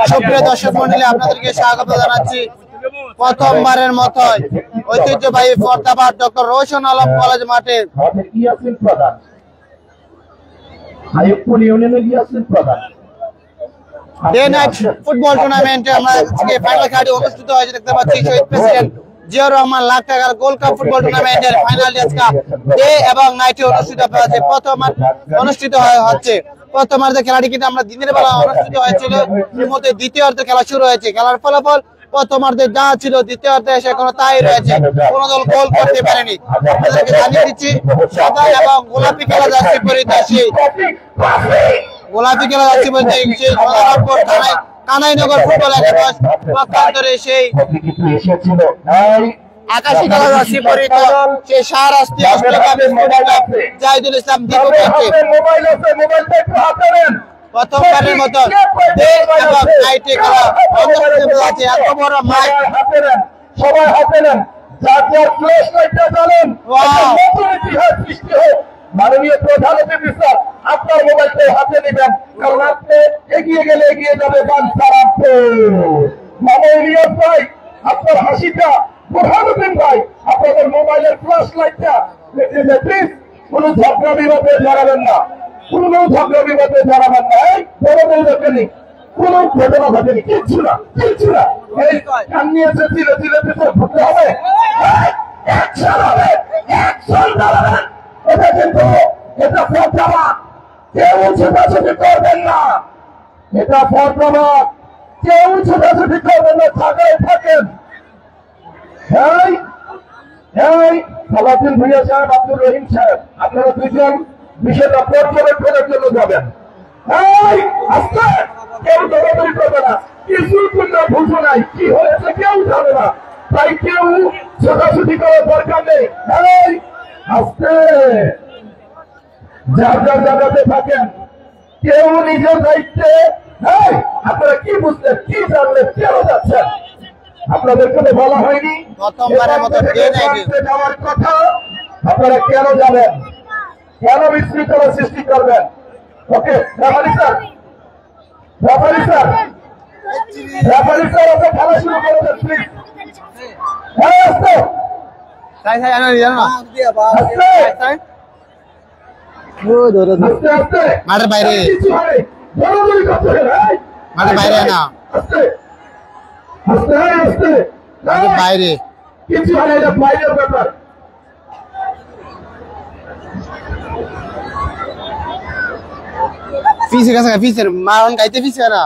সুপ্রিয় দর্শক মন্ডলী, আপনাদেরকে স্বাগত জানাচ্ছি প্রথমবারের মতো ঐতিহ্যবাহী ফরদাবাদ ডক্টর রোশন আলম কলেজ মাঠে ডে নাইট ফুটবল টুর্নামেন্টে আমরা আজকে ফাইনাল খেলাটি অনুষ্ঠিত হয়েছে। দেখতে পাচ্ছি শহীদ প্রেসিডেন্ট জিয়াউর রহমান লাখ টাকার গোল্ড কাপ ফুটবল টুর্নামেন্টের ফাইনালটি আজকে ডে এবং নাইটে অনুষ্ঠিত হয়েছে। অনুষ্ঠিত হচ্ছে প্রথমার্ধে খেলাটি কিন্তু আমরা দিনের বেলা অনুষ্ঠিত হয়েছিল, এর মধ্যে দ্বিতীয়ার্ধে খেলা শুরু হয়েছে। খেলার ফলাফল প্রথমার্ধে যা ছিল দ্বিতীয়ার্ধে এসে এখনো তাই রয়েছে, কোন দল গোল করতে পারেনি। আপনাদেরকে জানিয়ে দিচ্ছি সাদা এবং গোলাপি খেলা যাচ্ছে পরিতাশী গোলাপি খেলা যাচ্ছে বলতে কানাইনগর ফুটবল একাদশ পক্ষান্তরে সেই আকাশী খেলা যাচ্ছে সেই শাহরাস্তি জাহিদুল ইসলাম প্রথমবারের মতো এবং নাইটে খেলা আছে। এত বড় মাঠ সবাই হাতে নেন, মাননীয় প্রধান অতিথি স্যার আপনার মোবাইলটা হাতে নেবেন, কারণ আপনি এগিয়ে গেলে এগিয়ে যাবে মাননীয় ভাই আপনার হাসিটা প্রধান অতিথি ভাই আপনাদের মোবাইলের ফ্ল্যাশ লাইটটা প্লিজ কোন ঝগড়া বিবাদে জড়াবেন না, কোন ঝগড়া বিবাদে জড়াবেন না। এই বড় বড় দেখেনি কোন ঘটনা ঘটেনি, কিচ্ছু না কিচ্ছু না। এই কান নিয়েছে ধীরে ধীরে ধীরে ঘুরতে হবে, অ্যাকশন হবে, অ্যাকশন দাঁড়াবেন। এটা কিন্তু এটা ফরদাবাদ, কেউ ছোটাছুটি করবেন না, এটা ফরদাবাদ, কেউ ছোটাছুটি করবেন না, থাকায় থাকেন। এই এই সালাউদ্দিন ভুঁইয়া সাহেব, আব্দুর রহিম সাহেব, আপনারা দুজন বিষয়টা পর্যবেক্ষণের জন্য যাবেন। এই আস্তে, কেউ দৌড়াদৌড়ি করবে না, কিছু কোনো ভুল নাই, কি হয়েছে কেউ জানে না, তাই কেউ ছোটাছুটি করার দরকার নেই। এই আস্তে, যার যার জায়গাতে থাকেন, কেউ নিজের দায়িত্বে। আপনারা কি বুঝলেন, কি জানলেন, কেন যাচ্ছেন? আপনাদেরকে তো বলা হয়নি যাওয়ার কথা, আপনারা কেন যাবেন, কেন বিশৃঙ্খলা সৃষ্টি করবেন? Okay referee sir, referee sir, referee sir okay খেলা শুরু করে দেন প্লিজ। হ্যাঁ আসতো মাঠের বাইরে, মাঠের বাইরে না, মাঠের বাইরে কিছু হয় না, এটা বাইরের ব্যাপার। ফিসে গেছে, ফিসের মারণ গাইতে ফিসে না,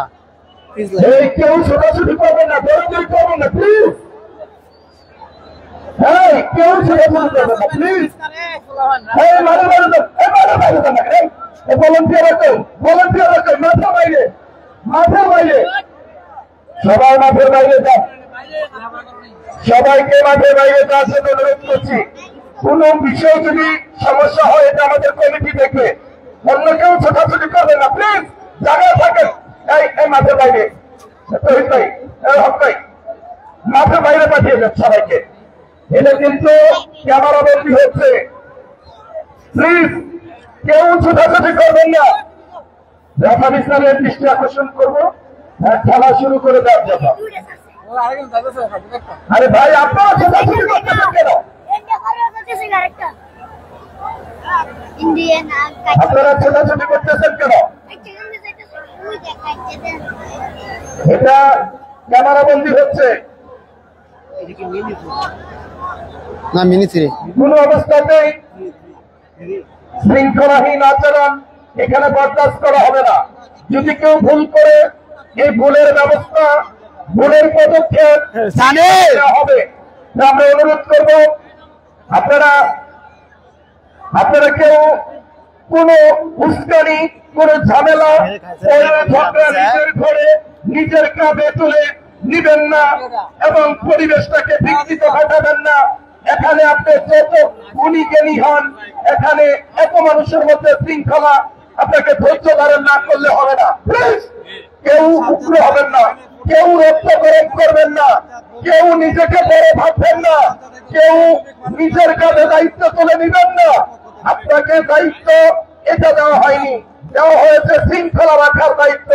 এই কেউ ছোটাছুটি করবেন না, দৌড়াদৌড়ি করবেন না প্লিজ। এই কেউ ছোটাছুটি করবেন না প্লিজ। এই মাঠের বাইরে দেন, এই মাঠের বাইরে দেন, এই ভলান্টিয়ার আছে, ভলান্টিয়ার আছে, মাঠের বাইরে, মাঠের বাইরে, সবাই মাঠের বাইরে যান, সবাইকে মাঠের বাইরে যাওয়ার জন্য অনুরোধ করছি। কোন বিষয় যদি সমস্যা হয় এটা আমাদের কমিটি দেখবে, অন্য কেউ ছোটাছুটি করবে না প্লিজ, জায়গায় থাকেন। এই মাঠের বাইরে তহিদ ভাই, হক ভাই, মাঠের বাইরে পাঠিয়ে দেন সবাইকে। এটা কিন্তু ক্যামেরা বন্দী হচ্ছে, প্লিজ কেউ ছোটাছুটি করবেন না। রেফারি স্যারের দৃষ্টি আকর্ষণ করবো খেলা শুরু করে দেওয়ার জন্য। আরে ভাই আপনারা ছোটাছুটি করতেছেন কেন? আপনারা ছোটাছুটি করতেছেন কেন? এটা ক্যামেরা বন্দী হচ্ছে না, মিনিথ্রি কোন অবস্থাতেই শৃঙ্খলাহীন আচরণ এখানে বরদাস্ত করা হবে না। যদি কেউ ভুল করে এই ভুলের ব্যবস্থা, ভুলের পদক্ষেপ হবে। আমরা অনুরোধ করব আপনারা কেউ কোন উস্কানি, কোন ঝামেলা, নিজের ঘরে নিজের কাঁধে তুলে নিবেন না এবং পরিবেশটাকে বিঘ্নিত ঘটাবেন না। এখানে আপনি যত গুণী জ্ঞানী হন, এখানে এত মানুষের মধ্যে শৃঙ্খলা, আপনাকে ধৈর্য ধারণ না করলে হবে না। প্লিজ কেউ উগ্র হবেন না, কেউ রক্তকরণ করবেন না, কেউ নিজেকে বড় ভাববেন না, কেউ নিজের কাঁধে দায়িত্ব তুলে নিবেন না। আপনাকে দায়িত্ব এটা দেওয়া হয়নি, দেওয়া হয়েছে শৃঙ্খলা রাখার দায়িত্ব।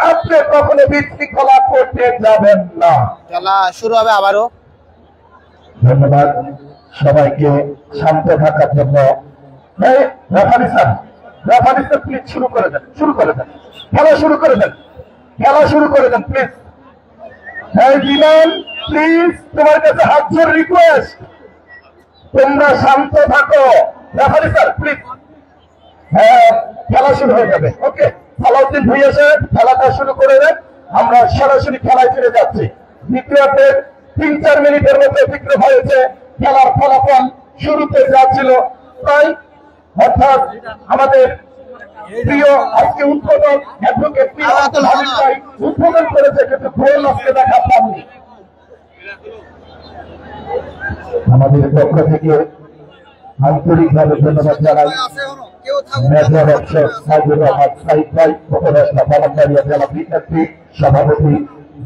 আপনি কখনো বিশৃঙ্খলা করতে যাবেন না। খেলা শুরু হবে আবারও। ধন্যবাদ সবাইকে শান্ত থাকার জন্য। রেফারি স্যার প্লিজ শুরু করে দেন, খেলা শুরু করে দেন প্লিজ। হ্যাঁ বিমান, প্লিজ তোমার কাছে হাত জোড় রিকোয়েস্ট, তোমরা শান্ত থাকো। Referee sir please. হ্যাঁ খেলা শুরু হয়ে যাবে। ওকে, সালাউদ্দিন ভুইয়া সাহেব খেলাটা শুরু করে দেন। আমরা সরাসরি খেলায় ফিরে যাচ্ছি। দ্বিতীয়ার্ধের 3-4 মিনিটের মধ্যে বিক্রম হয়েছে। খেলার ফলাফল শুরুতে যাচ্ছিল তাই, অর্থাৎ আমাদের প্রিয় আজকে উদ্বোধন অ্যাডভোকেট উদ্বোধন করেছে, কিন্তু গোল আজকে দেখা পাননি। আমাদের পক্ষ থেকে আন্তরিকভাবে ধন্যবাদ জানাই মেজর অফিসার সাইদুর রহমান সাইদ ভাই, উপদেষ্টা বালন্দারিয়া জেলা বিএনপি সভাপতি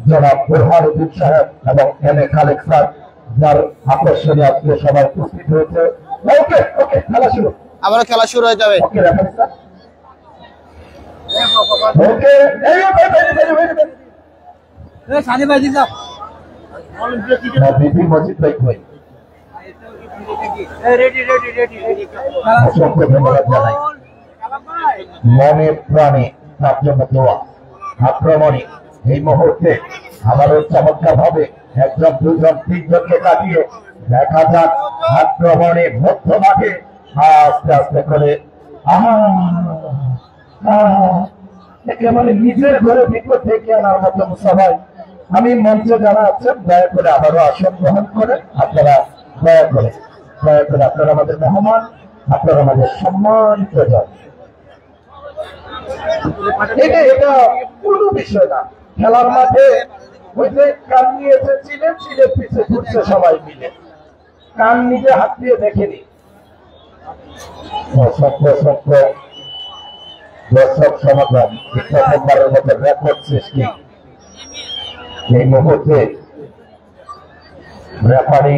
জনাব বুরহানুদ্দিন সাহেব এবং এম এ খালেক স্যার, যার আকর্ষণে আজকে সবাই উপস্থিত হয়েছে। ওকে ওকে, খেলা শুরু, আবারও খেলা শুরু হয়ে যাবে। ওকে রেফারি স্যার, ওকে এই সানি ভাই দিন বিপি মজিদ ভাই কই, রেডি অসংখ্য ধন্যবাদ জানাই। মনে প্রাণে তার জন্য দোয়া। আক্রমণে এই মুহূর্তে আবারও চমৎকার ভাবে 1 2 3 কাটিয়ে দেখা যাক আক্রমণে মধ্য মাঠে আস্তে আস্তে করে একেবারে নিজের ঘরে বিপদ থেকে আনার মতো সবাই। আমি মঞ্চে যারা আছেন দয়া করে আবারও আসন গ্রহণ করে আপনারা দয়া করে আপনারা আমাদের মেহমান, আপনারা আমাদের সম্মানিত জন। এটা কোনো বিষয় না। খেলার মাঠে ওই যে কান নিয়ে এসেছিলেন, চিলের পিছে ঘুরছে সবাই মিলে, কান নিজে হাত দিয়ে দেখেনি। দর্শক সমাগম প্রথমবারের মতো রেকর্ড সৃষ্টি। এই মুহূর্তে রেফারি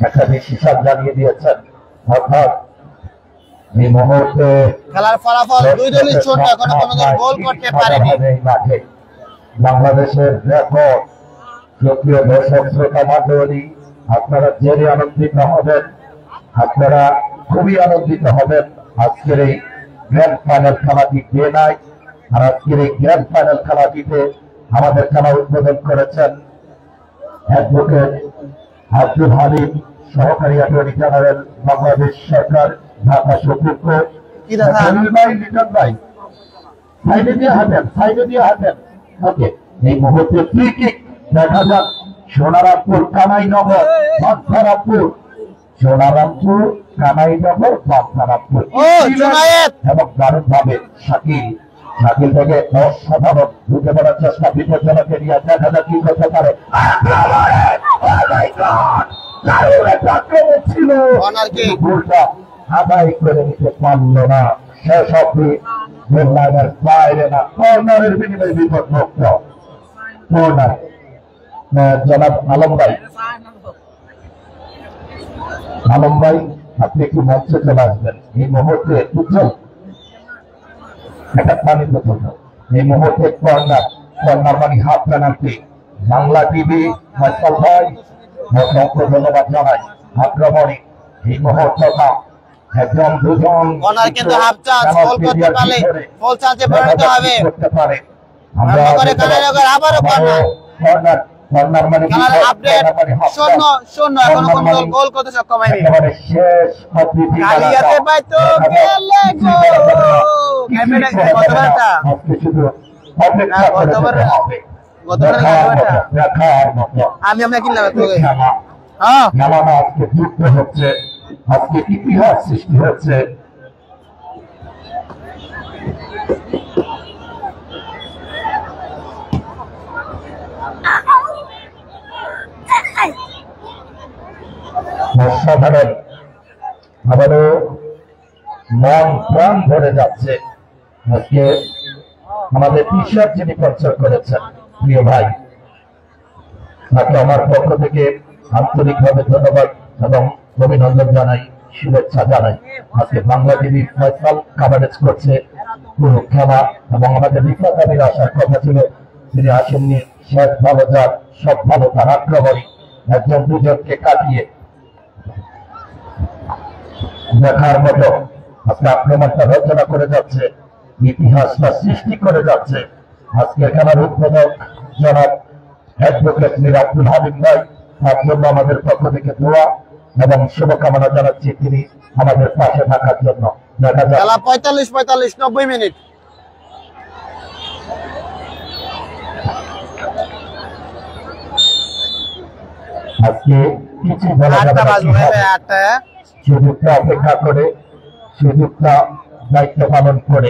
একটা হিসাব জানিয়ে দিয়েছেন, অর্থাৎ এই মুহূর্তে খেলার ফলাফল দুই দলই ছোট, এখনো কোনো দল গোল করতে পারেনি। মাঠে বাংলাদেশের রেকর্ড। প্রিয় দর্শক শ্রোতা মণ্ডলী, আপনারা জেনে আনন্দিত হবেন, আপনারা খুবই আনন্দিত হবেন। আজকের এই গ্র্যান্ড ফাইনাল খেলাটি ডে নাইট, আর আজকের এই গ্র্যান্ড ফাইনাল খেলাটিতে আমাদের খেলা উদ্বোধন করেছেন অ্যাডভোকেট আব্দুল হালিম, সহকারী অ্যাটর্নি জেনারেল, বাংলাদেশ সরকার, ঢাকা সুপ্রিম কোর্ট। ওকে, এই মুহূর্তে ফ্রি কিক দেখা যাক সোনারামপুর কানাইনগর বাগধারামপুর, সোনারামপুর কানাইনগর বাগধারামপুর এবং দারুণ ভাবে শাকিল থেকে অসাধারণ ঢুকে পড়ার চেষ্টা, বিপজ্জনক এরিয়া, দেখা যাক কি করতে পারে। ছিল গোলটা আদায় করে নিতে পারল না, শেষ অব্দি লাইনের বাইরে না, কর্নারের বিনিময়ে বিপদ মুক্ত। কর্নার জনাব আলম ভাই আপনি একটু মঞ্চে চলে আসবেন। এই মুহূর্তে উজ্জ্বল একটা পানি বোতল, এই মুহূর্তে কর্নার মানে half penalty. Bangla TV Faisal ভাই অসংখ্য ধন্যবাদ জানাই। আক্রমণে এই মুহূর্তটা একজন দুজন কিন্তু হাফ চান্স গোল করতে পারলে গোল চান্সে পরিণত হবে। করতে পারে। আমরা করে কানাইনগর আবারও কর্নার মানে আপডেট 0-0, এখনো কোনো দল গোল করতে সক্ষম হয়নি। একেবারে শেষ অবধি কালিয়াতে পাইতো গেলে গোল। ক্যামেরা কতবারটা শুধু অপেক্ষা করতে হবে। আমি আমরা কিনলাম খেলাটা আজকে যুদ্ধ হচ্ছে, আজকে ইতিহাস সৃষ্টি হচ্ছে। অসাধারণ, আবারও মন প্রাণ ধরে যাচ্ছে। আজকে আমাদের টি-শার্ট যিনি স্পন্সর করেছেন প্রিয় ভাই, তাকে আমার পক্ষ থেকে আন্তরিকভাবে ধন্যবাদ এবং অভিনন্দন জানাই, শুভেচ্ছা জানাই। আজকে বাংলা টিভি ফয়সাল কাভারেজ করছে পুরো খেলা এবং আমাদের রিফাতাবির আসার কথা ছিল, তিনি আসেননি। শেষ ভালো যাক, সব ভালো তার আক্রমণী একজন দুজনকে কাটিয়ে দেখার মতো আজকে আক্রমণটা রচনা করে যাচ্ছে, ইতিহাসটা সৃষ্টি করে যাচ্ছে। আজকে খেলার উদ্বোধক জনাব অ্যাডভোকেট মীর আব্দুল হামিদ ভাই, তার জন্য আমাদের পক্ষ থেকে দোয়া এবং শুভকামনা জানাচ্ছি তিনি আমাদের পাশে থাকার জন্য। দেখা যাক খেলা 45-45 90 মিনিট। আজকে কিছু বলা যাবে না, সুযোগটা অপেক্ষা করে, সুযোগটা দায়িত্ব পালন করে,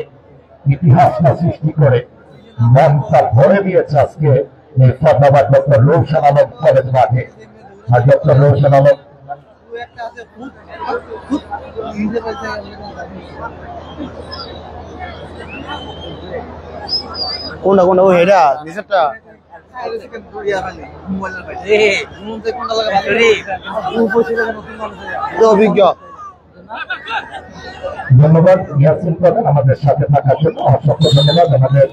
ইতিহাসটা সৃষ্টি করে মনটা ভরে দিয়েছে আজকে এই ফতেহাবাদ ডক্টর রৌশন আলম কলেজ মাঠে। আর ডক্টর রৌশন আলম কোনটা কোনটা ও হেডা নিচেরটা অভিজ্ঞ। ধন্যবাদ ইয়াসিন প্রধান আমাদের সাথে থাকার জন্য, অসংখ্য ধন্যবাদ আমাদের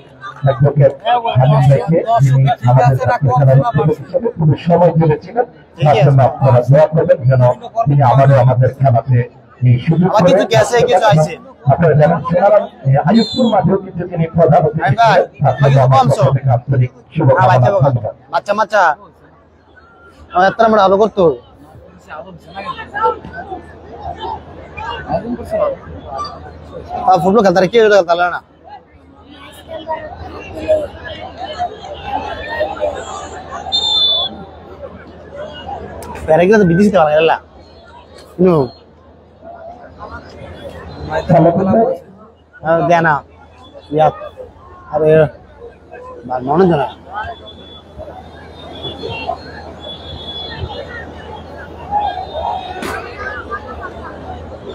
অ্যাডভোকেট হামিদ ভাইকে, যিনি আমাদের সাথে খেলার উদ্যোগী হিসেবে খুবই সময় দিয়েছিলেন। তার জন্য আপনারা দোয়া করবেন যেন তিনি আবারও আমাদের খেলাতে এই সুযোগ করে। আপনারা জানেন সোনারাম আয়ুবপুর মাঠেও কিন্তু তিনি প্রধান অতিথি ছিলেন। তার জন্য আমার পক্ষ থেকে আন্তরিক শুভকামনা। ধন্যবাদ। বাচ্চা বাচ্চা এত আমরা ভালো করতো ফুটবল খেলতে কি খেলতে না প্যারাগ্রাফ বিদেশি খেলা খেলা দেনা আরে মনে জানা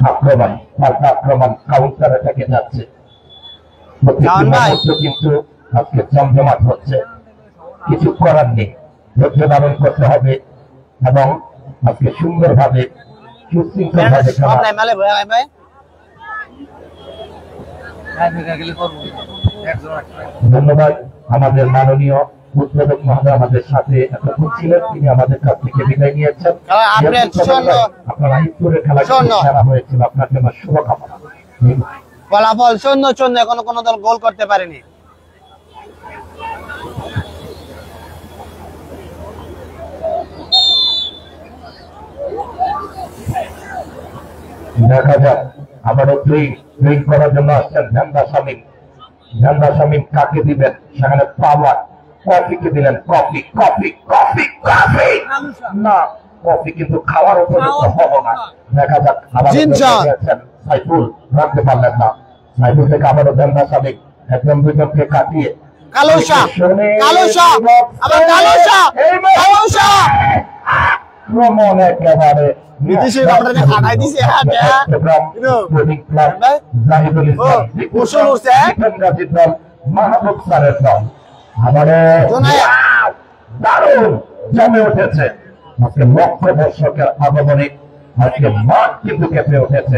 আক্রমণ পাল্টা আক্রমণ কাউন্টার অ্যাটাকে যাচ্ছে, কিন্তু আজকে জমজমাট হচ্ছে। কিছু করার নেই, ধৈর্য ধারণ করতে হবে এবং আজকে সুন্দরভাবে সুশৃঙ্খল ভাবে ধন্যবাদ আমাদের মাননীয় উদ্বোধক মহোদয় আমাদের সাথে এতক্ষণ ছিলেন, তিনি আমাদের কাছ থেকে বিদায় নিয়েছেন। আপনার আইপুরের খেলা খেলা হয়েছিল, আপনার জন্য শুভকামনা। ফলাফল 0-0, এখনো কোনো দল গোল করতে পারেনি। দেখা যাক আবারও ড্রিং করার জন্য আসছেন ঝান্ডা শামীম। ঝান্ডা শামীম কাকে দিবেন? সেখানে পাওয়ার কফিকে দিলেন। কফি কফি কফি কফি না, কফি কিন্তু খাওয়ার উপযুক্ত হলো না। দেখা যাক আবার সাইফুল রাখতে পারলেন না। সাইফুল থেকে আবারও ঝান্ডা শামীম একদম দুজনকে কাটিয়ে ভ্রমণ একেবারে মাহবুব স্যারের দল দারুণ জমে উঠেছে। আজকে লক্ষ দর্শকের আগমনে আজকে মাঠ কিন্তু কেঁপে উঠেছে।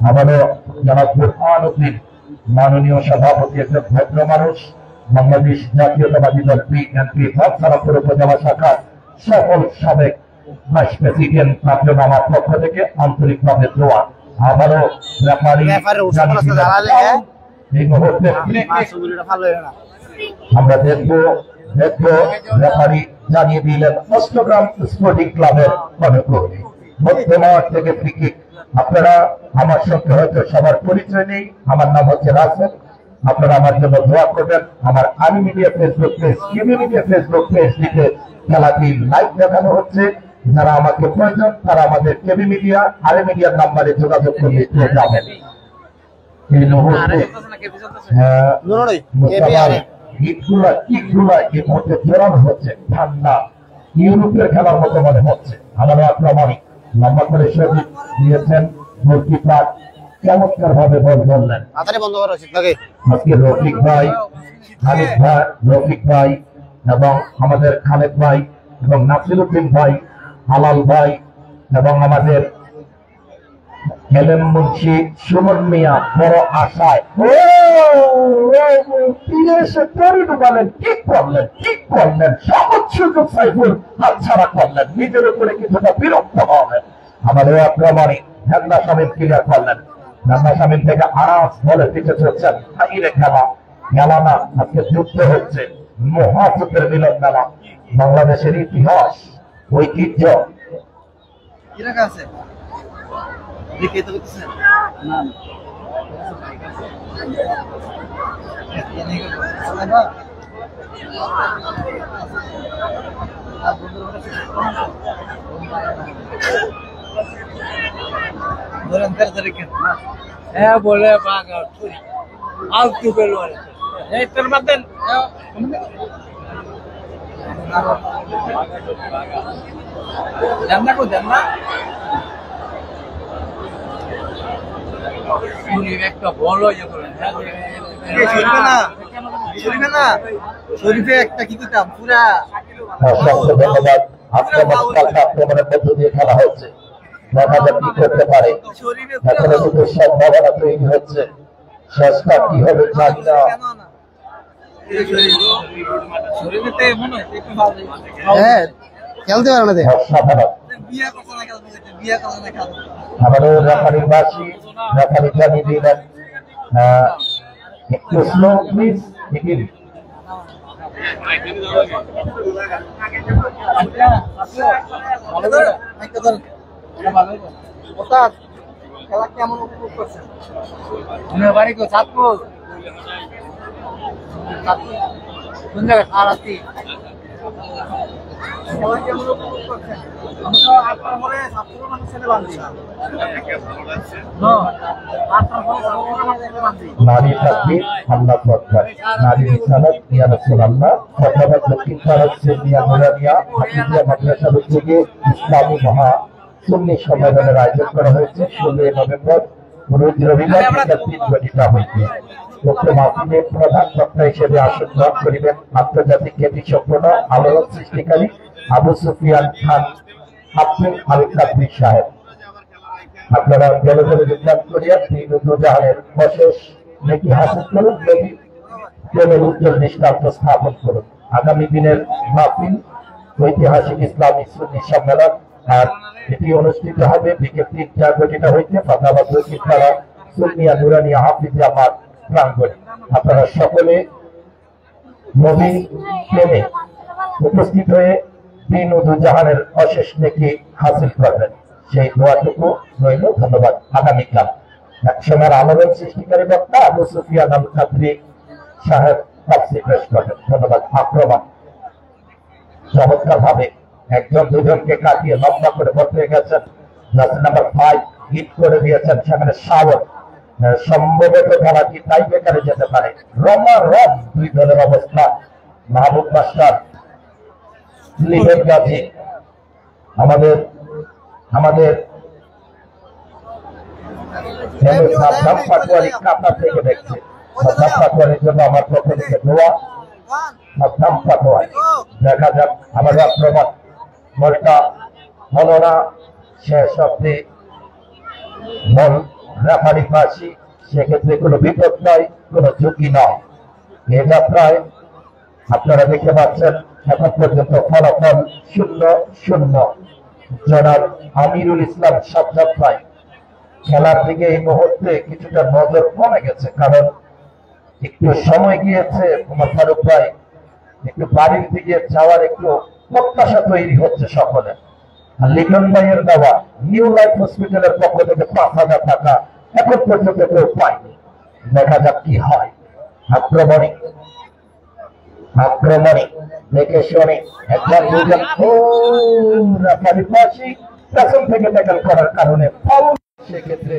আবারও যারা বুরহানুদ্দিন মাননীয় সভাপতি, একজন ভদ্র মানুষ, বাংলাদেশ জাতীয়তাবাদী দল বিএনপি ভাবসারামপুর উপজেলা শাখার সকল সাবেক ভাইস প্রেসিডেন্ট, তার জন্য আমার পক্ষ থেকে আন্তরিকভাবে দোয়া। আবারও এই মুহূর্তে আমরা দেখবো রেফারি জানিয়ে দিলেন অষ্টগ্রাম স্পোর্টিং ক্লাবের কর্মকর্মী মধ্যমাঠ থেকে ফ্রি কিক। আপনারা আমার সঙ্গে হয়তো সবার পরিচয় নেই, আমার নাম হচ্ছে রাসেল। আপনারা আমার জন্য দোয়া করবেন। আমার আর্মি মিডিয়া ফেসবুক পেজ, কেবি মিডিয়া ফেসবুক পেজটিতে খেলাটি লাইভ দেখানো হচ্ছে। যারা আমাকে প্রয়োজন তারা আমাদের কেবি মিডিয়া আর্মি মিডিয়ার নাম্বারে যোগাযোগ করলে পেয়ে যাবেন। এই মুহূর্তে এই মুহূর্তে জোরানো হচ্ছে, ঠান্ডা ইউরোপের খেলার মতো মনে হচ্ছে। আমারও আক্রমণিক লম্বা করে শরীর দিয়েছেন গোলকিপার, চমৎকার ভাবে বল ধরলেন। আজকে রফিক ভাই, খালিদ ভাই, রফিক ভাই এবং আমাদের খালেদ ভাই এবং নাসিরউদ্দিন ভাই, হালাল ভাই এবং আমাদের এলএম মুন্সি সুমন মিয়া বড় আশায় ফিরে এসে তরি ডুবালেন, কি করলেন সহজ সুযোগ সাইফুল হাতছাড়া করলেন, নিজের উপরে কিছুটা বিরক্ত হলেন। আমাদের আক্রমণে ঝান্ডা সামিল ক্লিয়ার করলেন, ঝান্ডা সামিল থেকে আরাস বলে পিছে চলছেন। হাইরে খেলা না, আজকে যুদ্ধ হচ্ছে, মহাযুদ্ধের মিলন মেলা, বাংলাদেশের ইতিহাস ঐতিহ্য। बोले जानना को जानना একটা বলো শরীফে একটা কি দিতাম পুরা। অসংখ্য ধন্যবাদ। আক্রমণের মধ্য দিয়ে খেলা হচ্ছে, দেখা যাক কি করতে পারে। এখনো কিন্তু সম্ভাবনা তৈরি হচ্ছে, শেষটা কি হবে জানি না। খেলতে পারে না অসাধারণ। আমাদের রেফারির বাসী রেফারি জানিয়ে দিলেন একটু স্লো প্লিজ। খেলা কেমন উপভোগ করছেন? বাড়ি কো চাঁদপুর, কোন জায়গায় সারাস্তি খেলা কেমন উপভোগ করছেন? আপনার মনে ছাত্র মানুষ ছেলে বান্ধি নারী তাকবীর, আল্লাহু আকবার, নারী রিসালাত, ইয়া রাসূলুল্লাহ। ধন্যবাদ লক্ষ্মীপাড়া সিনিয়া নুরানিয়া হাফিজিয়া মাদ্রাসা থেকে ইসলামী মহা সুন্নি সম্মেলনের আয়োজন করা হয়েছে 16 নভেম্বর রোজ রবিবার বিকাল 3 ঘটিকা হইতে। উক্ত মাহফিলে প্রধান বক্তা হিসেবে আসন গ্রহণ করিবেন আন্তর্জাতিক খ্যাতি সম্পন্ন আলোড়ন সৃষ্টিকারী আবু সুফিয়ান খান আব্দুল আল কাদরি সাহেব। আপনারা জলজলে যোগদান করিয়া জাহানের অশেষ নেকি হাসিল করুন, প্রেমের উজ্জ্বল দৃষ্টান্ত স্থাপন করুন। আগামী দিনের মাহফিল ঐতিহাসিক ইসলামী সুন্নি সম্মেলন, আর এটি অনুষ্ঠিত হবে বিকেল 3টা ঘটিকা হইতে ফাতাবাদ লক্ষ্মীপাড়া সুন্নিয়া নুরানিয়া হাফিজিয়া মাঠ প্রাঙ্গণে। আপনারা সকলে নবী প্রেমে উপস্থিত হয়ে দিন ও দুজাহানের অশেষ নেকি হাসিল করবেন, সেই দোয়াটুকু রইল। ধন্যবাদ। আগামীকাল একসময়ের আলোড়ন সৃষ্টিকারী বক্তা আবু সুফিয়ান আল কাদরি সাহেব তাফসীর পেশ করবেন। ধন্যবাদ। আক্রমণ চমৎকার ভাবে একজন দুজনকে কাটিয়ে লম্বা করে বসে গেছেন, নাম্বার 5 হিট করে দিয়েছেন। সেখানে শাওন সম্ভবত খেলাটি টাই বেকারে যেতে পারে। রমারম দুই দলের অবস্থা। মাহবুব মাস্টার, লিবেন গাজী, আমাদের সাদ্দাম পাটোয়ারি কাতার থেকে দেখছে। সাদ্দাম পাটোয়ারির জন্য আমার পক্ষ থেকে দোয়া। সাদ্দাম পাটোয়ারি, দেখা যাক আমাদের আক্রমণ বলটা হলো না, শেষ অব্দি বল রেফারি পাশি, সেক্ষেত্রে কোনো বিপদ নয়, কোনো ঝুঁকি নয়। এ যাত্রায় আপনারা দেখতে পাচ্ছেন এখন পর্যন্ত ফলাফল 0-0। জনাব আমিরুল ইসলাম সাজ্জাদ ভাই, খেলার দিকে এই মুহূর্তে কিছুটা নজর কমে গেছে, কারণ একটু সময় গিয়েছে। ওমর ফারুক ভাই, একটু বাড়ির দিকে যাওয়ার একটু প্রত্যাশা তৈরি হচ্ছে সকলে। আর লিটন ভাইয়ের দেওয়া নিউ লাইফ হসপিটালের পক্ষ থেকে 5,000 টাকা এখন পর্যন্ত কেউ পায়নি। দেখা যাক কি হয়। আক্রমণে দেখে শুনে একবার দুজন পেছন থেকে ট্যাকল করার কারণে ফাউল। সেক্ষেত্রে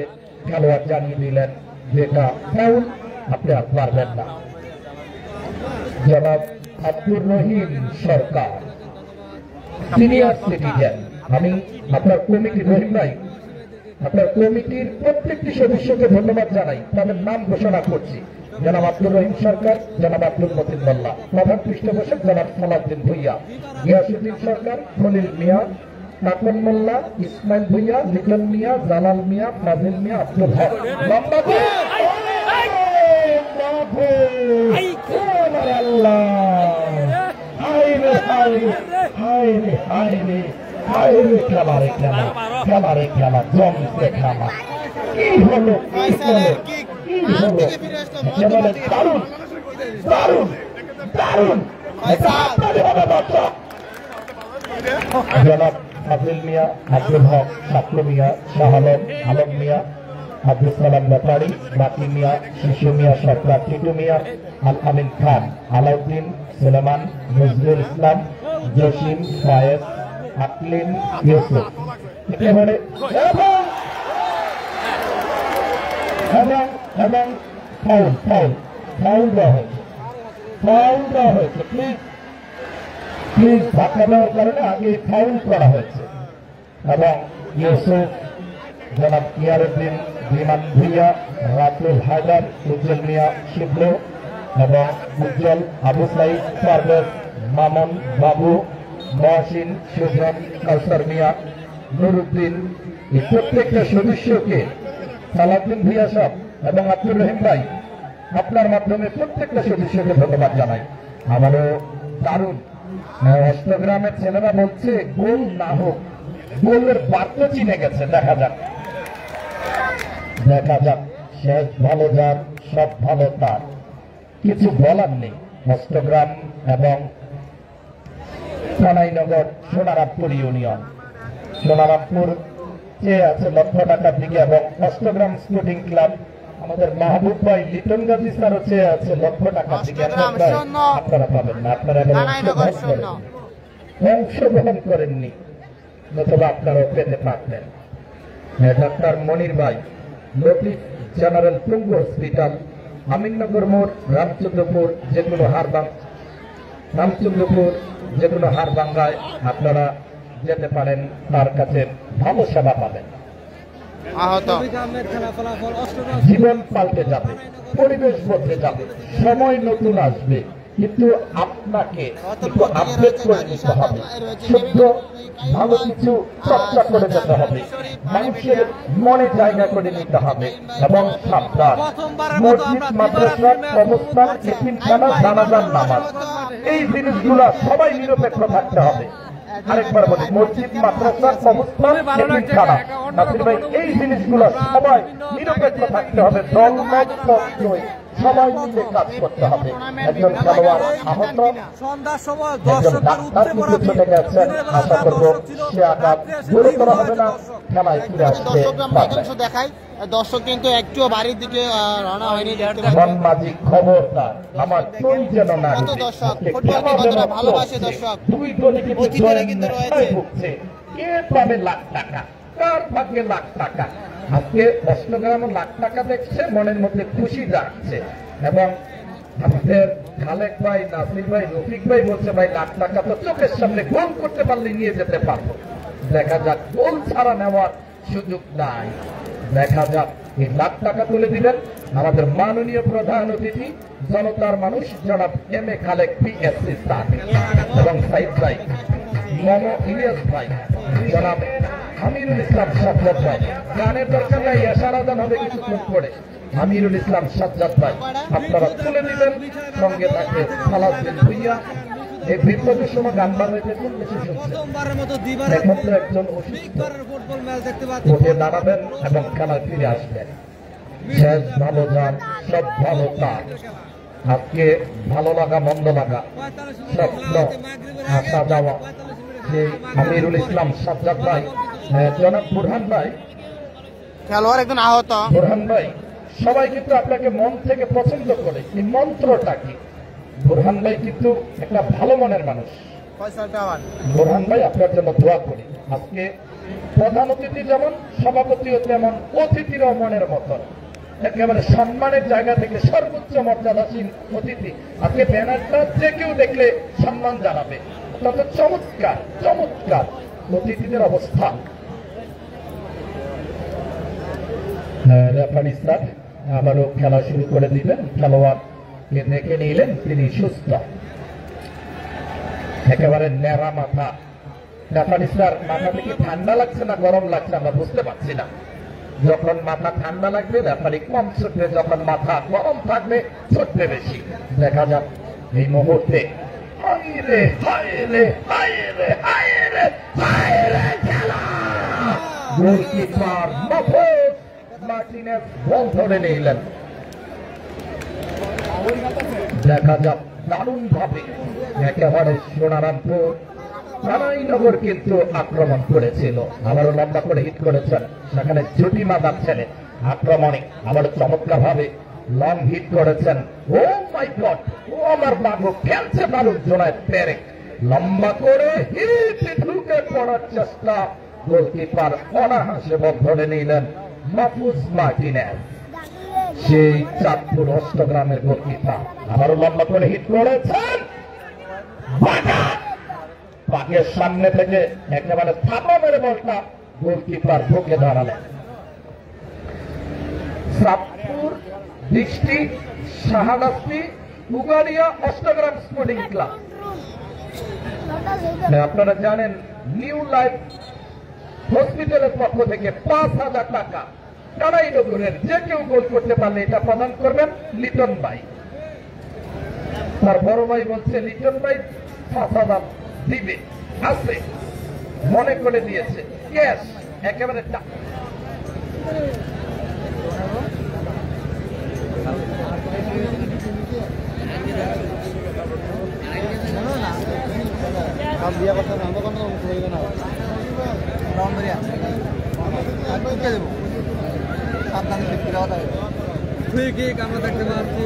খেলোয়াড় জানিয়ে দিলেন যেটা ফাউল, আপনি আর পারবেন না। জনাব আব্দুর রহিম সরকার, সিনিয়র সিটিজেন, আমি আপনার কমিটির রহিম ভাই, আপনার কমিটির প্রত্যেকটি সদস্যকে ধন্যবাদ জানাই। তাদের নাম ঘোষণা করছি। জনাব আব্দুর রহিম সরকার, জনাব আব্দুল মতিন মোল্লা, প্রধান পৃষ্ঠপোষক জনাব সালাউদ্দিন ভুইয়া, গিয়াসউদ্দিন সরকার, খলিল মিয়া, কাকন মোল্লা, ইসমাইল ভুইয়া, লিটন মিয়া, জালাল মিয়া, ফাজিল মিয়া, আব্দুল হক। মাঠে আমার আল্লাহ হায়রে হায়রে হায়রে হায়রে হায়রে খেলারে খেলা খেলারে খেলা জমছে খেলা কি হলো কি হলো একেবারে দারুণ দারুণ দারুণ জনাব আব্দুল মিয়া আব্দুল হক শাকলু মিয়া শাহ আলম আলম মিয়া আব্দুল সালাম ব্যাপারী বাকি মিয়া শিশু মিয়া সরকার টিটু মিয়া আল আমিন খান আলাউদ্দিন সুলেমান নজরুল ইসলাম জসিম ফায়েজ আকলিম ইউসুফ একেবারে এবং এবং ফাউল ফাউল ফাউল দেওয়া হয়েছে ফাউল দেওয়া হয়েছে প্লিজ ধাক্কা দেওয়ার কারণে আগে ফাউল করা হয়েছে এবং ইউসুফ জনাব ইয়ারউদ্দিন বিমান ভুইয়া রাতুল হায়দার উজ্জ্বল মিয়া শিবলু এবং উজ্জ্বল আবু সাইদ পারভেজ মামুন বাবু মহসিন সুজন কাউসার মিয়া নুরুদ্দিন এই প্রত্যেকটা সদস্যকে সালাউদ্দিন ভুইয়া সাহেব এবং আব্দুর রহিম ভাই আপনার মাধ্যমে প্রত্যেকটা সদস্যকে ধন্যবাদ জানাই। আমারও দারুণ অষ্টগ্রামের ছেলেরা বলছে গোল না হোক গোলের বার্তা চিনে গেছে দেখা যাক দেখা যাক শেষ ভালো যার সব ভালো তার কিছু বলার নেই। অষ্টগ্রাম এবং কানাইনগর সোনারামপুর ইউনিয়ন সোনারামপুর চেয়ে আছে লক্ষ টাকার দিকে এবং অষ্টগ্রাম স্পোর্টিং ক্লাব আমাদের মাহবুব ভাই লিটন গাজী স্যারও চেয়ে আছে লক্ষ টাকার দিকে আপনারা পাবেন না আপনারা অংশগ্রহণ করেননি নতুবা আপনারাও পেতে পারতেন। ডাক্তার মনির ভাই লতিফ জেনারেল টুঙ্গ হসপিটাল আমিননগর মোড় রামচন্দ্রপুর যেগুলো হাড়ভাঙ্গায় আপনারা যেতে পারেন তার কাছে ভালো সেবা পাবেন। জীবন পাল্টে যাবে পরিবেশ বদলে যাবে সময় নতুন আসবে কিন্তু আপনাকে একটু আপডেট করে নিতে হবে শুদ্ধ ভালো কিছু চর্চা করে যেতে হবে মানুষের মনে জায়গা করে নিতে হবে এবং সাবধান মসজিদ মাদ্রাসার অবস্থান এতিমখানা জানাজার নামাজ এই জিনিসগুলো সবাই নিরপেক্ষ থাকতে হবে। আরেকবার বলি মসজিদ মাদ্রাসার অবস্থান এতিমখানা নাসির ভাই এই জিনিসগুলো সবাই নিরপেক্ষ থাকতে হবে দল মত নয় সবাই মিলে কাজ করতে হবে। একজন খেলোয়াড় আহত একজন ডাক্তার কিন্তু চলে গেছেন আশা করবো সে আঘাত গুরুতর হবে না খেলায় ফিরে আসতে দেখায় দর্শক কিন্তু একটু বাড়ির দিকে রওনা হয়নি মনমাঝি খবরদার আমার তুই যেন না দর্শক ফুটবলকে কতটা ভালোবাসে দর্শক দুই দলে কিন্তু ভুগছে কে পাবে লাখ টাকা কার ভাগ্যে লাখ টাকা আজকে অষ্টগ্রামে লাখ টাকা দেখছে মনের মধ্যে খুশি যাচ্ছে এবং আমাদের খালেক ভাই নাসির ভাই রফিক ভাই বলছে ভাই লাখ টাকা তো চোখের সামনে গোল করতে পারলে নিয়ে যেতে পারবো দেখা যাক গোল ছাড়া নেওয়ার সুযোগ নাই দেখা যাক এই লাখ টাকা তুলে দিবেন আমাদের মাননীয় প্রধান অতিথি জনতার মানুষ জনাব M A Khalek PSC sir এবং সাইদ ভাই মোমো ইলিয়াস ভাই জনাব আমিরুল ইসলাম সাজ্জাদ ভাই গানের দরকার নাই এশারাদান হবে কিছুক্ষণ পরে আমিরুল ইসলাম সাজ্জাদ ভাই আপনারা তুলে দিবেন সঙ্গে থাকে সালাউদ্দিন ভুইয়া এই বিপদের সময় গান বাজাইতে কোন বেশি শুনছে একমাত্র একজন উঠে দাঁড়াবেন এবং খেলায় ফিরে আসবেন শেষ ভালো যান সব ভালো তার আজকে ভালো লাগা মন্দ লাগা স্বপ্ন আসা যাওয়া যে আমিরুল ইসলাম সাজ্জাদ ভাই জনাব বুরহান ভাই খেলোয়াড় একজন আহত বুরহান ভাই সবাই কিন্তু আপনাকে মন থেকে পছন্দ করে এই মন্ত্রটা কি বুরহান ভাই কিন্তু একটা ভালো মনের মানুষ বুরহান ভাই আপনার জন্য দোয়া করি আজকে প্রধান অতিথি যেমন সভাপতিও তেমন অতিথিরাও মনের মতন একেবারে সম্মানের জায়গা থেকে সর্বোচ্চ মর্যাদাসীন অতিথি আজকে ব্যানারটা যে কেউ দেখলে সম্মান জানাবে তত চমৎকার চমৎকার অতিথিদের অবস্থান রেফারি স্যার আবারও খেলা শুরু করে দিলেন খেলোয়াড়কে দেখে নিলেন তিনি সুস্থ একেবারে ন্যাড়া মাথা রেফারি স্যার মাথা থেকে ঠান্ডা লাগছে না গরম লাগছে আমরা বুঝতে পারছি না যখন মাথা ঠান্ডা লাগবে রেফারি কম ছুটবে, যখন মাথা গরম থাকবে ছুটবে বেশি। দেখা যাক এই মুহূর্তে গোলকিপার মাহফুজ মার্টিনেজ বল ধরে নিলেন। দেখা যাক দারুণ ভাবে একেবারে সোনারামপুর কানাইনগর কিন্তু আক্রমণ করেছিল, আবারও লম্বা করে হিট করেছেন, সেখানে জুটি মাদার ছেলে আক্রমণে আবার চমৎকার ভাবে লং হিট করেছেন। ও মাই গড, ও আমার বাবু ফেলছে দারুণ জোনায় পেরে লম্বা করে হিট ঢুকে পড়ার চেষ্টা, গোলকিপার অনাহাসে বল ধরে নিলেন মাহফুজ মার্টিনেজ, সেই চাঁদপুর অষ্টগ্রামের গোলকিপার আবারও লম্বা করে হিট করেছেন। পাকের সামনে থেকে একেবারে থাপা মেরে বলটা গোলকিপার ঢুকে দাঁড়ালেন। চাঁদপুর ডিস্ট্রিক্ট শাহাদাস্তি উগাড়িয়া অষ্টগ্রাম স্পোর্টিং ক্লাব, আপনারা জানেন নিউ লাইফ হসপিটালের পক্ষ থেকে 5,000 টাকা কানাইনগরের যে কেউ গোল করতে পারলে এটা প্রদান করবেন লিটন ভাই। তার বড় ভাই বলছে লিটন ভাই 5,000 দিবে, আছে মনে করে দিয়েছে, ক্যাশ একেবারে আমরা দেখতে পাচ্ছি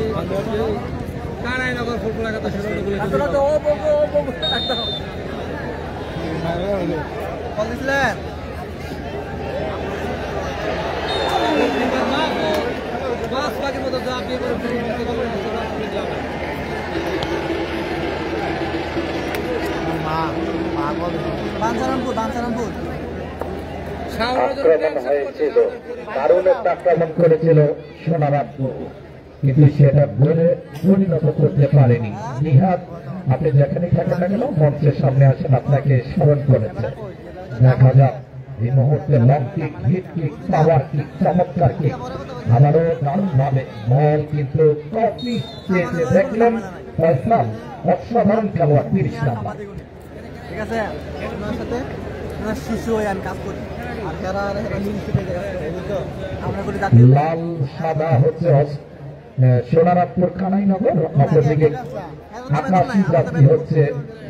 কানাইনগর ফুটবল একাদশ বলছিলেন বাস পাখির মতো যা বিয়ে করে বাঞ্ছারামপুর দারুণ একটা আক্রমণ করেছিল সোনারামপুর, কিন্তু সেটা বলে পরিণত করতে পারেনি। নিহাত আপনি যেখানে থাকেন না কেন মঞ্চের সামনে আসেন, আপনাকে স্মরণ করেছে। দেখা যাক এই মুহূর্তে লং কিক, হিট কিক, পাওয়ার কিক, চমৎকার কিক, আবারও দারুণ ভাবে বল কিন্তু কপি চেয়েছে, দেখলেন ফয়সাল অসাধারণ খেলোয়াড় 30 নাম্বার। ঠিক আছে, আপনার সাথে শিশু হয়ে আমি কাজ করি আর লাল সাদা হচ্ছে সোনারামপুর কানাইনগর, অপরদিকে আকাশি জাতি হচ্ছে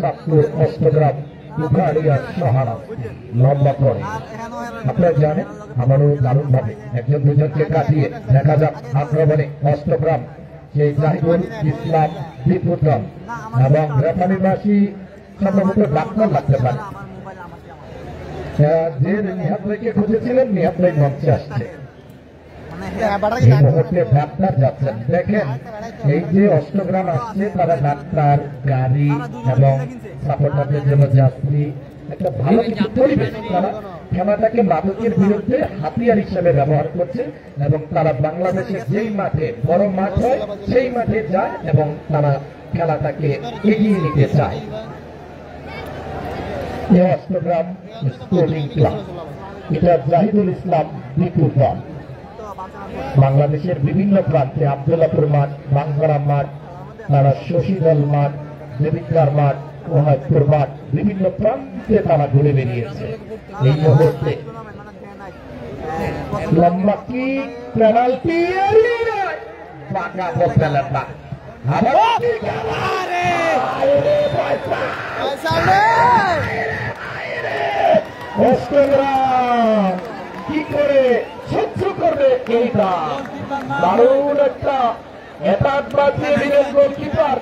চাঁদপুর অষ্টগ্রাম উগাড়িয়া সাহারা লম্বা করে। আপনারা জানেন আবারও দারুণ ভাবে একজন দুজনকে কাটিয়ে দেখা যাক আক্রমণে অষ্টগ্রাম সেই জাহিদুল ইসলাম বিপুদল এবং রেফারিবাসী সম্ভবত ডাক্তার লাগতে পারে, যে নিহাত ভাইকে খুঁজেছিলেন নিহাত ভাই মঞ্চে আসছে। এই মুহূর্তে ডাক্তার যাচ্ছেন, দেখেন এই যে অষ্টগ্রাম আসছে তারা ডাক্তার, গাড়ি এবং সাপোর্টারদের জন্য যাত্রী, একটা ভালো কিছু পরিবেশ, তারা খেলাটাকে মাদকের বিরুদ্ধে হাতিয়ার হিসেবে ব্যবহার করছে এবং তারা বাংলাদেশের যেই মাঠে বড় মাঠ হয় সেই মাঠে যায় এবং তারা খেলাটাকে এগিয়ে নিতে চায়। অষ্টগ্রাম স্পোর্টিং ক্লাব, এটা জাহিদুল ইসলাম বিপুল দল। বাংলাদেশের বিভিন্ন প্রান্তে আব্দুল্লাপুর মাঠ, বাঙ্গারা মাঠ, তারা শশীদল মাঠ, দেবিদ্বার মাঠ, ওহায়পুর মাঠ, বিভিন্ন প্রান্তে তারা ঘুরে বেরিয়েছে। এই মুহূর্তে লম্বা কি পেনাল্টি পাকা বললেন না, কি করে সহ্য করবে এইটা? দারুণ একটা অ্যাটাক বাজিয়ে দিলেন গোলকিপার।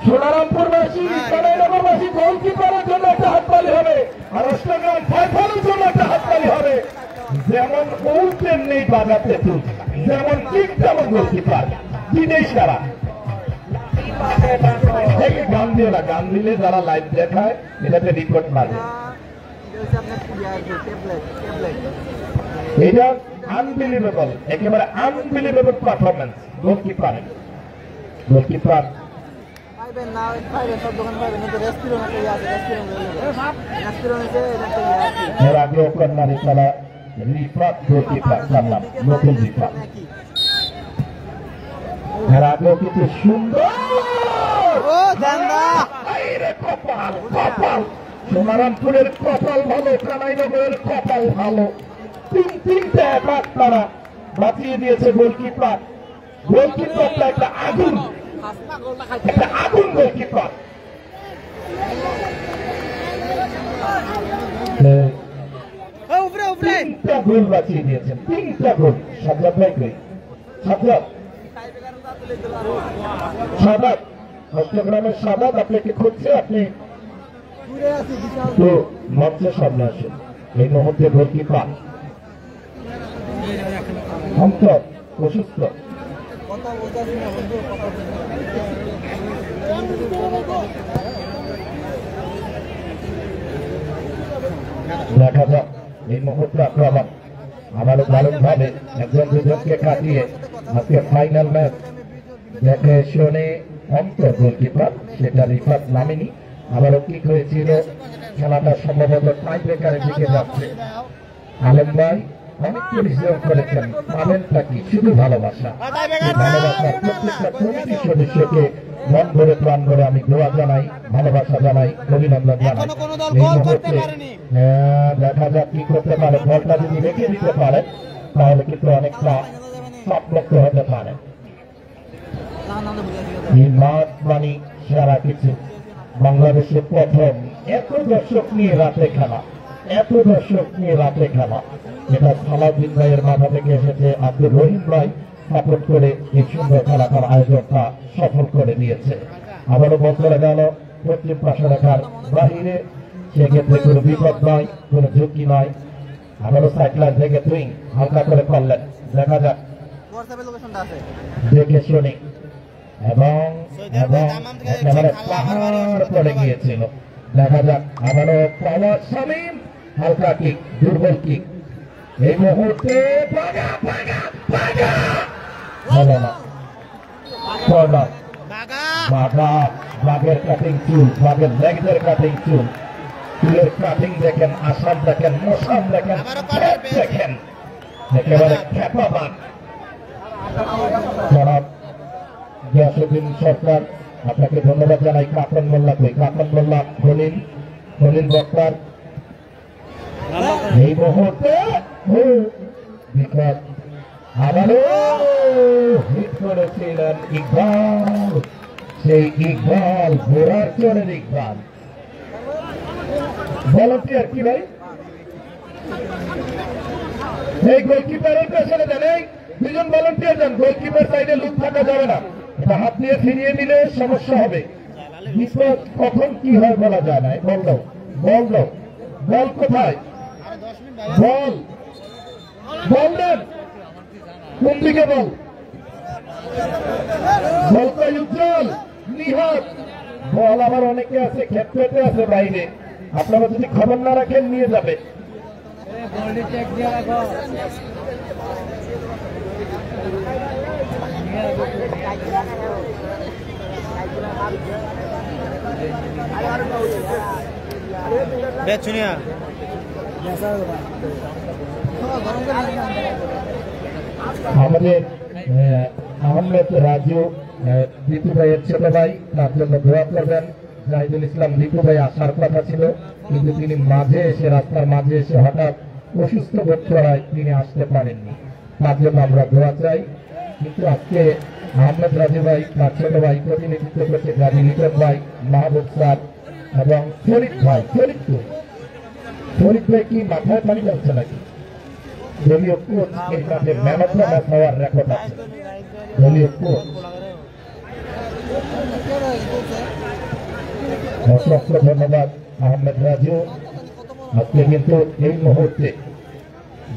সোনারামপুরবাসী, কানাইনগরবাসী গোলকিপারের জন্য একটা হাততালি হবে, আর অষ্টগ্রাম ফয়সালের জন্য একটা হাততালি হবে। যেমন গোল তেমনি বাজাতে তুল, যেমন কিক তেমন গোলকিপার, বিদেশ তারা গান দিও না, গান দিলে যারা লাইভ দেখায় এটাতে রিপোর্ট মারে। এটা আনবিলিভেবল, একেবারে আনবিলিভেবল পারফরমেন্স গোলকিপার। এর আগেও কন্যারি খেলা রিফাত গোলকিপার সামলাম নতুন রিফাত এর আগেও কিন্তু সুন্দর কপাল কপাল সোনারামপুরের কপাল ভালো কানাইনগরের কপাল ভালো তিনটা একাত তারা বাঁচিয়ে দিয়েছে গোলকিপার গোলকিপারটা একটা আগুন গোলকিপার তিনটা গোল বাঁচিয়ে দিয়েছেন তিনটা গোল সাজ্জাদ ভাই কই সাজ্জাদ সাদাত চট্টগ্রামের সাদাত আপনাকে খুঁজছে আপনি তো মঞ্চের সামনে আসেন এই মুহূর্তে গোলকিপার অন্তর অসুস্থ দেখা যাক এই মুহূর্তে আক্রমণ আমারও দারুণ ভাবে একজন দুজনকে কাটিয়ে আজকে ফাইনাল ম্যাচ দেখে শুনে অন্তর গোলকিপার সেটা রিফাত নামেনি আবারও কি হয়েছিল খেলাটা সম্ভবত টাই ব্রেকারের দিকে যাচ্ছে আলম ভাই অনেক পরিশ্রম করেছেন পাবেনটা কি শুধু ভালোবাসা ভালোবাসা প্রত্যেকটা কমিটি সদস্যকে মন ভরে প্রাণ ভরে আমি দোয়া জানাই ভালোবাসা জানাই অভিনন্দন জানাই এই মুহূর্তে দেখা যাক কি করতে পারে বলটা যদি রেখে দিতে পারে তাহলে কিন্তু অনেকটা চাপমুক্ত হতে পারে এই মাঠ মানে সারা কিছু বাংলাদেশের প্রথম এত দর্শক নিয়ে রাতে খেলা এটা সালাউদ্দিন ভাইয়ের মাথা থেকে এসেছে আব্দুর রহিম ভাই সাপোর্ট করে এই সুন্দর খেলাটার আয়োজনটা সফল করে দিয়েছে আবারও বল করে গেল পশ্চিম পাশে রাখার বাহিরে সেক্ষেত্রে কোনো বিপদ নয় কোনো ঝুঁকি নয় আবারও সাইডলাইন থেকে সুইং হালকা করে করলেন দেখা যাক দেখে শুনি এবং একেবারে পাহাড় পড়ে গিয়েছিল দেখা যাক আবারও পাওয়ার শামীম হালকা কিক দুর্বল কিক এই মুহূর্তে বাঘের কাটিং চুল বাঘের লেগের কাটিং চুলের কাটিং দেখেন আসাম দেখেন মশাম দেখেন দেখেন একেবারে খেপা বাঘ জনাব গিয়াসউদ্দিন সরকার আপনাকে ধন্যবাদ জানাই কাকন মোল্লা খলিল বক্তার এই মুহূর্তে বিকট আবারও হিট করেছিলেন ইকবাল সেই ইকবাল ঘোড়ার চরের ইকবাল ভলান্টিয়ার কি ভাই এই গোলকিপারের পেছনে দেন এই দুজন ভলান্টিয়ার যান গোলকিপার সাইডে লুক থাকা যাবে না এটা হাত নিয়ে ফিরিয়ে দিলে সমস্যা হবে বিপদ কখন কি হয় বলা যায় না বল দাও বল কোথায় বল দেন কোন দিকে বল বলটা উজ্জ্বল নিহাত বল আবার অনেকে আছে ক্ষেত্রে আছে বাইরে আপনারা যদি খবর না রাখেন নিয়ে যাবে আমাদের আহমেদ রাজু দীপু ভাইয়ের ছোট ভাই তার জন্য দোয়া করবেন জাহিদুল ইসলাম দীপু ভাই আসার কথা ছিল কিন্তু তিনি রাস্তার মাঝে এসে হঠাৎ অসুস্থ বোধ করায় তিনি আসতে পারেননি তার জন্য আমরা দোয়া চাই কিন্তু আজকে আহমেদ রাজু ভাই তার ছোট ভাই প্রতিনিধিত্ব করছে গাজী লিটন ভাই মাহবুব স্যার এবং ফরিদ ভাই কি মাথায় পানি যাচ্ছে নাকি দলীয় কোচ এর কাছে ম্যান অফ দ্য ম্যাচ হওয়ার রেকর্ড আছে দলীয় কোচ অসংখ্য ধন্যবাদ আহমেদ রাজু আজকে কিন্তু এই মুহূর্তে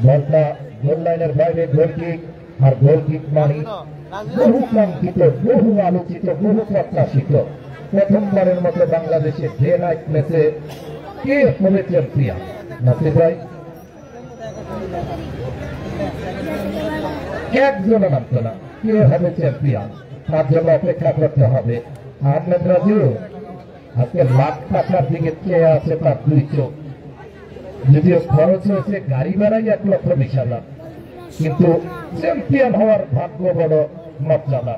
বলটা গোল লাইনের বাইরে গোল কিক আর গোল কিক মানে বহু কাঙ্ক্ষিত বহু আলোচিত বহু প্রত্যাশিত প্রথমবারের মতো বাংলাদেশে ডে নাইট ম্যাচে কে হবে চ্যাম্পিয়ন নাসির ভাই একজনও নামতো না কে হবে চ্যাম্পিয়ন তার জন্য অপেক্ষা করতে হবে আহমেদ রাজু আজকে লাখ টাকার দিকে চেয়ে আছে তার দুই চোখ যদিও খরচ হয়েছে গাড়ি ভাড়াই 1,20,000, কিন্তু চ্যাম্পিয়ন হওয়ার ভাগ্য বড় মর্যাদা।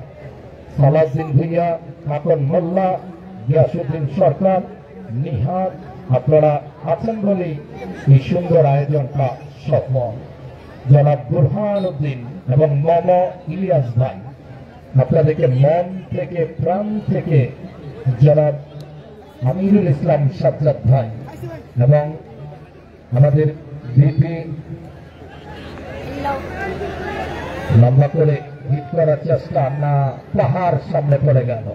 সালাউদ্দিন ভুইয়া, আকন মোল্লা, গিয়াসউদ্দিন সরকার, নিহাত আপনারা আছেন বলেই এই সুন্দর আয়োজনটা সফল। জনাব বুরহান উদ্দিন এবং মম ইলিয়াস ভাই, আপনাদেরকে মন থেকে প্রাণ থেকে জনাব আমিরুল ইসলাম সাজ্জাদ ভাই এবং আমাদের ভিপি লম্বা করে হিট করার চেষ্টা না, পাহাড় সামনে পড়ে গেল,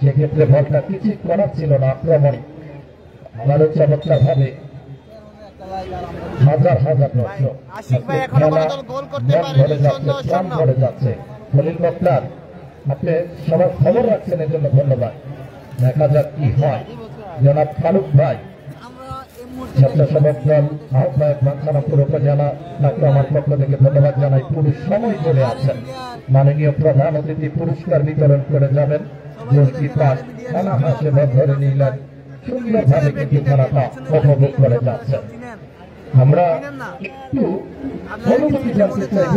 সেক্ষেত্রে বলটা কিছু করার ছিল না। আক্রমণ আবারও চমৎকার ভাবে হাজার হাজার দর্শক ভরে যাচ্ছে, প্রাণ ভরে যাচ্ছে। খলিল মোক্তার, আপনি সবার খবর রাখছেন, এর জন্য ধন্যবাদ। দেখা যাক কি হয়। জনাব ফারুক ভাই, স্বেচ্ছাসেবক দল আহ্বায়ক বাঞ্ছারামপুর উপজেলা, তাকে আমার পক্ষ থেকে ধন্যবাদ জানাই। পুরো সময় চলে আছেন। মাননীয় প্রধান অতিথি পুরস্কার বিতরণ করে যাবেন। গোলকিপার অনাহাসে ধরে নিলেন, সুন্দরভাবে কিন্তু খেলাটা উপভোগ করে যাচ্ছেন। আমরা একটু অনুমতি জানতে চাইব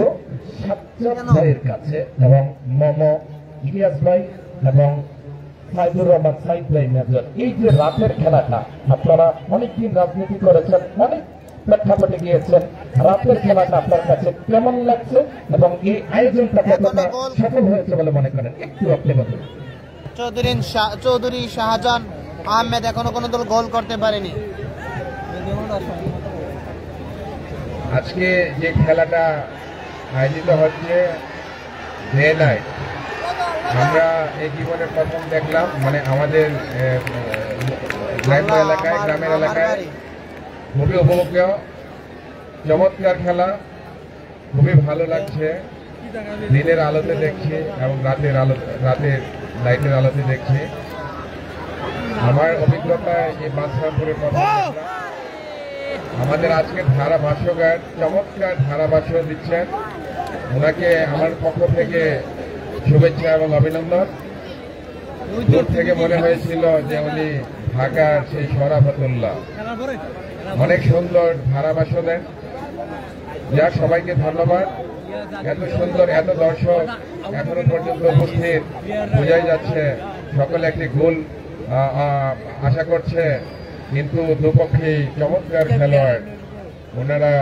সাজ্জাদ ভাইয়ের কাছে এবং মম ইলিয়াস ভাই এবং সাইদুর রহমান সাইদ ভাই মেজর। এই যে রাতের খেলাটা, আপনারা অনেকদিন রাজনীতি করেছেন, অনেক প্রেক্ষাপটে গিয়েছেন, রাতের খেলাটা আপনার কাছে কেমন লাগছে এবং এই আয়োজনটা কতটা সফল হয়েছে বলে মনে করেন, একটু আপনি বলুন। চৌধুরী শাহজাহান আহমেদ এখনো কোনো দল গোল করতে পারেনি। আজকে যে খেলাটা আয়োজিত হচ্ছে ডে নাইট, আমরা এই জীবনে প্রথম দেখলাম, মানে আমাদের গ্রামের এলাকায় খুবই উপভোগ্য চমৎকার খেলা, খুবই ভালো লাগছে। দিনের আলোতে দেখছি এবং রাতের লাইটের আলোতে দেখছি। আমার অভিজ্ঞতায় এই বাঞ্ছারামপুরের কথা, আমাদের আজকে ধারাভাষ্যকার চমৎকার ধারাভাষ্য দিচ্ছেন, ওনাকে আমার পক্ষ থেকে শুভেচ্ছা এবং অভিনন্দন। দূর থেকে মনে হয়েছিল যে উনি ঢাকার সেই শরাফতুল্লাহ, অনেক সুন্দর ধারাভাষ্য দেন। যা সবাইকে ধন্যবাদ। এত সুন্দর, এত দর্শক এখনো পর্যন্ত উপস্থিত, বোঝাই যাচ্ছে সকলে একটি গোল আশা করছে, কিন্তু দুপক্ষেই চমৎকার খেলোয়াড়, ওনারা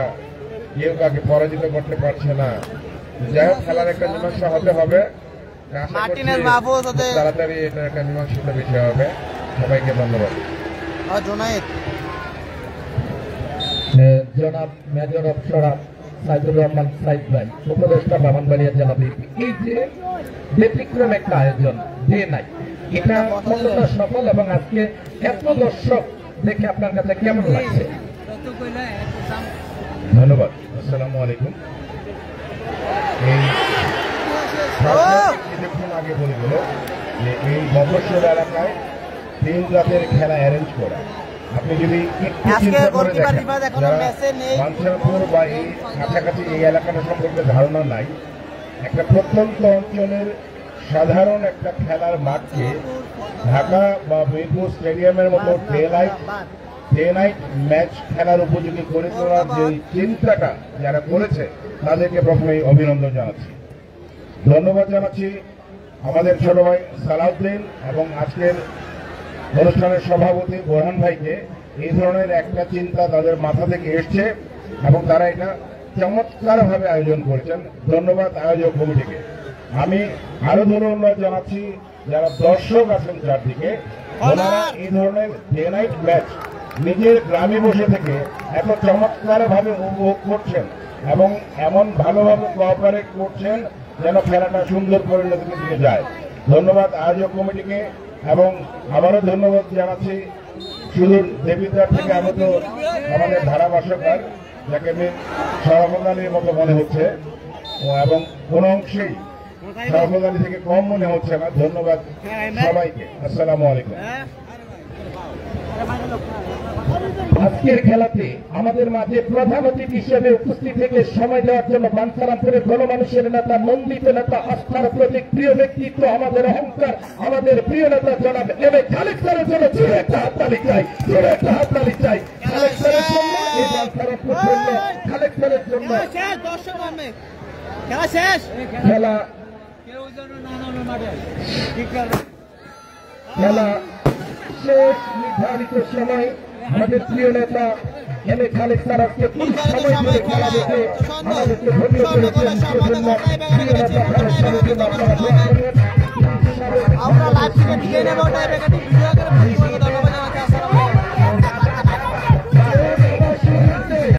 কেউ কাকে পরাজিত করতে পারছে না। যাই হোক, খেলার একটা মীমাংসা হতে হবে, তাড়াতাড়ি এটা একটা মীমাংসিত বিষয় হবে। সবাইকে ধন্যবাদ। জনাব মেজর অফিসার সাইদুর রহমান সাইদ ভাই, উপদেষ্টা ব্রাহ্মণবাড়িয়া জেলা বিএনপি, এই যে ব্যতিক্রম একটা আয়োজন ডে নাইট, এটা কতটা সফল এবং আজকে এত দর্শক দেখে আপনার কাছে কেমন লাগছে? ধন্যবাদ। আসসালামু আলাইকুম। এই কিছুক্ষণ আগে বলে গেল যে এই মফস্বল এলাকায় 3 রাতের খেলা অ্যারেঞ্জ করা। আপনি যদি বাঞ্ছারামপুর বা এই কাছাকাছি এই এলাকাটা সম্পর্কে ধারণা নাই, একটা প্রত্যন্ত অঞ্চলের সাধারণ একটা খেলার মাঠকে ঢাকা বা মিরপুর স্টেডিয়ামের মতো ডে নাইট ম্যাচ খেলার উপযোগী করে তোলার যে চিন্তাটা যারা করেছে, তাদেরকে প্রথমেই অভিনন্দন জানাচ্ছি, ধন্যবাদ জানাচ্ছি। আমাদের ছোট ভাই সালাউদ্দিন এবং আজকের অনুষ্ঠানের সভাপতি বোরহান ভাইকে, এই ধরনের একটা চিন্তা তাদের মাথা থেকে এসছে এবং তারা এটা চমৎকারভাবে আয়োজন করেছেন। ধন্যবাদ আয়োজক কমিটিকে। আমি আরো ধন্যবাদ জানাচ্ছি যারা দর্শক আছেন চারদিকে, ওনারা এই ধরনের ডে নাইট ম্যাচ নিজের গ্রামে বসে থেকে এত চমৎকারভাবে উপভোগ করছেন এবং এমন ভালোভাবে কোঅপারেট করছেন যেন খেলাটা সুন্দর পরিণতির দিকে যায়। ধন্যবাদ আয়োজক কমিটিকে এবং আবারও ধন্যবাদ জানাচ্ছি সুদূর দেবিদ্বার থেকে আগত আমাদের ধারাভাষ্যকার, যাকে শরাফত আলীর মতো মনে হচ্ছে এবং কোন অংশেই শরাফত আলী থেকে কম মনে হচ্ছে না। ধন্যবাদ সবাইকে। আসসালামু আলাইকুম। আজকের খেলাতে আমাদের মাঝে প্রধান অতিথি হিসেবে উপস্থিত থেকে সময় দেওয়ার জন্য বাঞ্ছারামপুরের গণমানুষের নেতা, নন্দিত নেতা, আস্থার প্রতীক, প্রিয় ব্যক্তিত্ব, আমাদের অহংকার, আমাদের প্রিয় নেতা জনাব এম এ খালেক স্যারের জন্য জোরে একটা হাততালি চাই, জোরে একটা হাততালি চাই খালেক স্যারের জন্য। জন্য খেলা শেষ নির্ধারিত সময় আমাদের প্রিয় নেতা এম এ খালেদ স্যার আজকে খুব সময় ধরে খেলা দেখে আমাদেরকে ধন্য করেছেন সেজন্য প্রিয় নেতা খালেদ স্যারের জন্য আপনারা দোয়া করবেন। আমরা লাইভ থেকে নেব